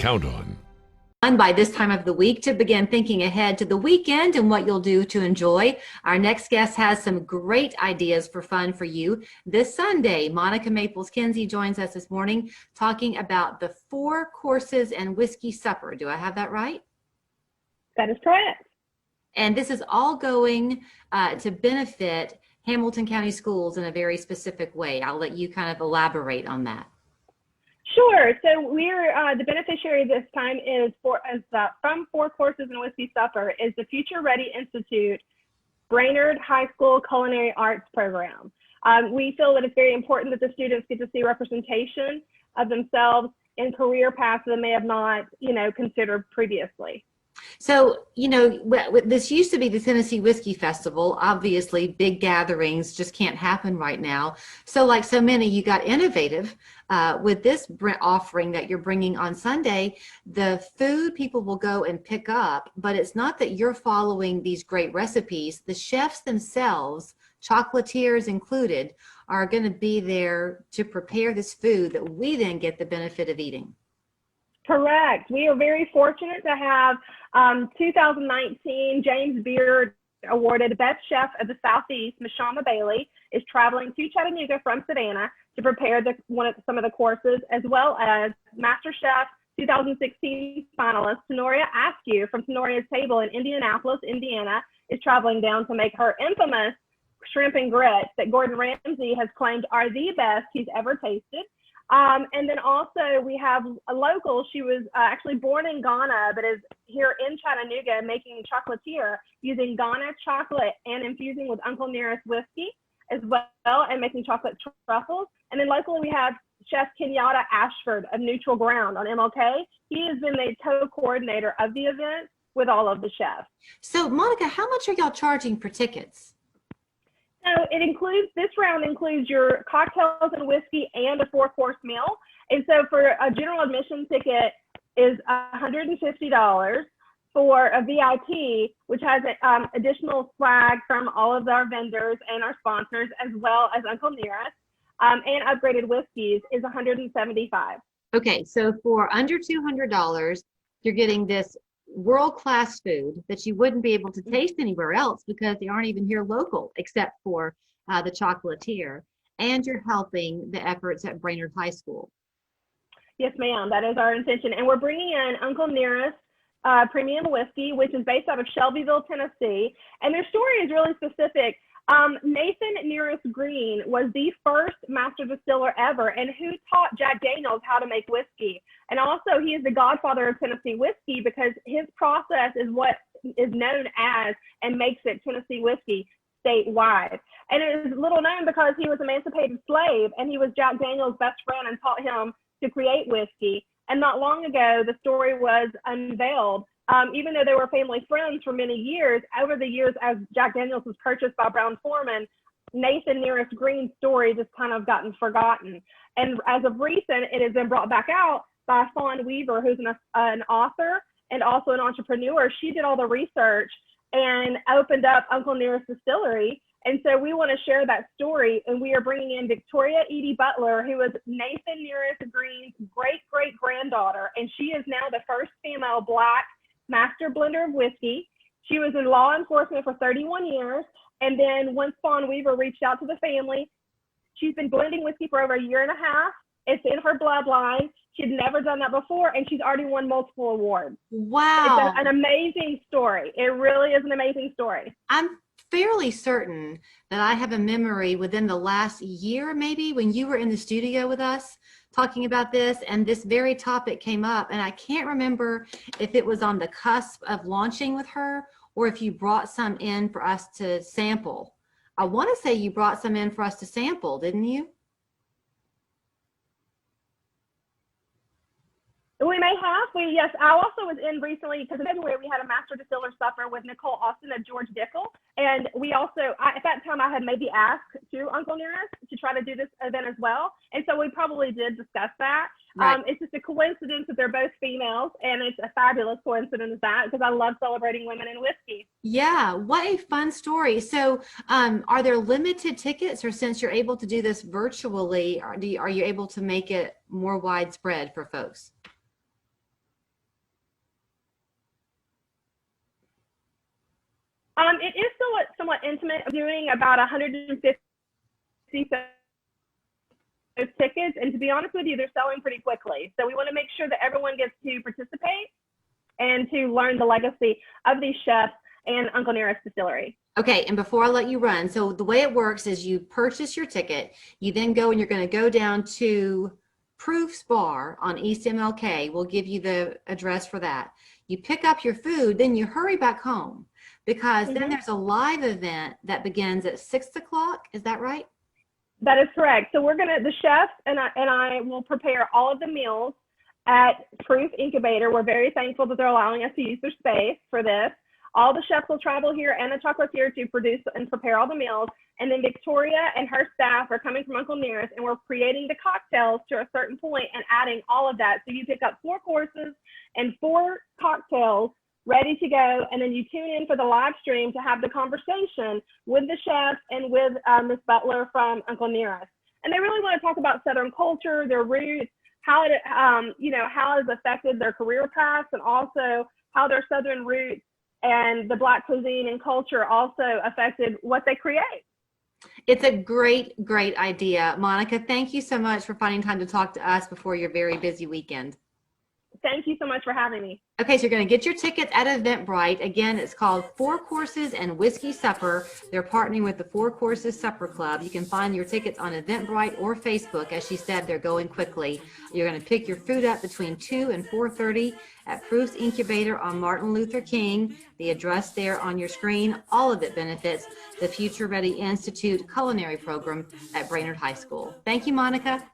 count on. By this time of the week to begin thinking ahead to the weekend and what you'll do to enjoy. Our next guest has some great ideas for fun for you. This Sunday, Monica Maples-Kinsey joins us this morning talking about the 4 courses and whiskey supper. Do I have that right? That is correct. And this is all going to benefit Hamilton County Schools in a very specific way. I'll let you kind of elaborate on that. Sure. So we're the beneficiary this time is from 4 courses and whiskey supper is the Future Ready Institute Brainerd High School Culinary Arts Program. We feel that it's very important that the students get to see representation of themselves in career paths that they may have not, considered previously. So, this used to be the Tennessee Whiskey Festival. Obviously, big gatherings just can't happen right now. So like so many, you got innovative with this offering that you're bringing on Sunday. The food people will go and pick up, but it's not that you're following these great recipes. The chefs themselves, chocolatiers included, are going to be there to prepare this food that we then get the benefit of eating. Correct. We are very fortunate to have 2019 James Beard awarded Best Chef of the Southeast, Mashama Bailey, is traveling to Chattanooga from Savannah to prepare some of the courses, as well as Master Chef 2016 finalist Tenoria Askew from Tenoria's Table in Indianapolis, Indiana, is traveling down to make her infamous shrimp and grits that Gordon Ramsay has claimed are the best he's ever tasted. And then also we have a local. She was actually born in Ghana, but is here in Chattanooga making chocolatier using Ghana chocolate and infusing with Uncle Nearest whiskey as well, and making chocolate truffles. And then locally we have Chef Kenyatta Ashford of Neutral Ground on MLK. He has been the co-coordinator of the event with all of the chefs. So Monica, how much are y'all charging for tickets? So this round includes your cocktails and whiskey and a 4-course meal. And so for a general admission ticket is $150 for a VIP, which has additional swag from all of our vendors and our sponsors, as well as Uncle Nearest, and upgraded whiskeys is $175. Okay, so for under $200, you're getting this world-class food that you wouldn't be able to taste anywhere else because they aren't even here local except for the chocolatier, and you're helping the efforts at Brainerd High School. Yes, ma'am, that is our intention. And we're bringing in Uncle Nearest Premium Whiskey, which is based out of Shelbyville, Tennessee. And their story is really specific. Nathan Nearest Green was the first master distiller ever, and who taught Jack Daniels how to make whiskey. And also he is the godfather of Tennessee whiskey because his process is what is known as and makes it Tennessee whiskey statewide. And it is little known because he was an emancipated slave and he was Jack Daniels' best friend and taught him to create whiskey. And not long ago, the story was unveiled. Even though they were family friends for many years, over the years as Jack Daniels was purchased by Brown-Forman, Nathan Nearest Green's story just kind of gotten forgotten. And as of recent, it has been brought back out by Fawn Weaver, who's an author and also an entrepreneur. She did all the research and opened up Uncle Nearest Distillery. And so we want to share that story, and we are bringing in Victoria Edie Butler, who is Nathan Nearest Green's great-great-granddaughter, and she is now the first female Black master blender of whiskey. She was in law enforcement for 31 years, and then once Fawn Weaver reached out to the family, she's been blending whiskey for over 1.5 years. It's in her bloodline. She'd never done that before, and she's already won multiple awards. Wow. It's an amazing story. It really is an amazing story. I'm fairly certain that I have a memory within the last year, maybe, when you were in the studio with us talking about this, and this very topic came up, and I can't remember if it was on the cusp of launching with her or if you brought some in for us to sample. I want to say you brought some in for us to sample, didn't you? We may have. Yes, I also was in recently because in February we had a master distiller supper with Nicole Austin of George Dickel. And we also, at that time I had made the ask to Uncle Nearest to try to do this event as well. And so we probably did discuss that. Right. It's just a coincidence that they're both females, and it's a fabulous coincidence that because I love celebrating women in whiskey. Yeah, what a fun story. So are there limited tickets, or since you're able to do this virtually, are you able to make it more widespread for folks? It is still somewhat intimate. I'm doing about 150 tickets, and to be honest with you, they're selling pretty quickly. So we want to make sure that everyone gets to participate and to learn the legacy of these chefs and Uncle Nearest Distillery. Okay, and before I let you run, so the way it works is you purchase your ticket, you then go and you're going to go down to Proof's Bar on East MLK. We'll give you the address for that. You pick up your food, then you hurry back home because then there's a live event that begins at 6 o'clock. Is that right? That is correct. So the chefs and I will prepare all of the meals at Proof Incubator. We're very thankful that they're allowing us to use their space for this. All the chefs will travel here and the chocolatier to produce and prepare all the meals. And then Victoria and her staff are coming from Uncle Nearest, and we're creating the cocktails to a certain point and adding all of that. So you pick up 4 courses and 4 cocktails ready to go, and then you tune in for the live stream to have the conversation with the chef and with Miss Butler from Uncle Nearest. And they really want to talk about Southern culture, their roots, how it how it's affected their career paths, and also how their Southern roots and the Black cuisine and culture also affected what they create. It's a great idea. Monica, thank you so much for finding time to talk to us before your very busy weekend. Thank you so much for having me. Okay, so you're going to get your tickets at Eventbrite. Again, it's called 4 Courses and Whiskey Supper. They're partnering with the 4 Courses Supper Club. You can find your tickets on Eventbrite or Facebook. As she said, they're going quickly. You're going to pick your food up between 2 and 4:30 at Proof's Incubator on Martin Luther King. The address there on your screen. All of it benefits the Future Ready Institute culinary program at Brainerd High School. Thank you, Monica.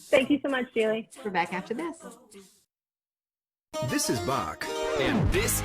Thank you so much, Julie. We're back after this. This is Bach, and this